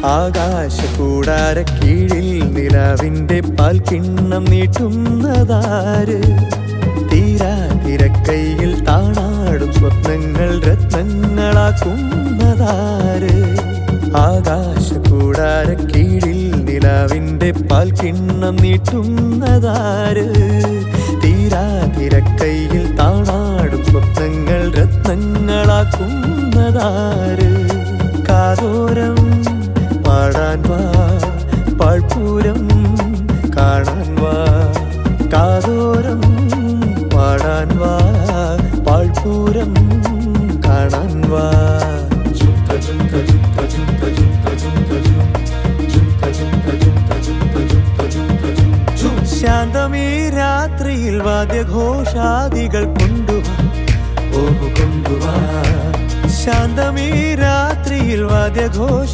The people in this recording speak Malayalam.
ആകാശകൂടാര കീഴിൽ നിലാവിന്റെ പാൽക്കിണ്ണം നീട്ടുന്നതാര്? തീരാതിരക്കൈയിൽ താണാടും സ്വപ്നങ്ങൾ രത്നങ്ങളാക്കുന്നതാര്? ആകാശകൂടാര കീഴിൽ നിലാവിന്റെ പാൽക്കിണ്ണം നീട്ടുന്നതാര്? തീരാതിരക്കൈയിൽ താണാടും സ്വപ്നങ്ങൾ രത്നങ്ങളാക്കുന്നതാര്? കാതോരം പാടാൻ വാ, പാഴ്പൂരം കാണാൻ വാ. കാതോരം പാടാൻ വാ, പാഴ്പൂരം കാണാൻ വാ. ശാന്തമീ രാത്രിയിൽ വാദ്യഘോഷാദികൾ കൊണ്ടുവാ, ഓഹോ കൊണ്ടുവാ. ശാന്തമീ രാത്രിയിൽ വാദ്യഘോഷ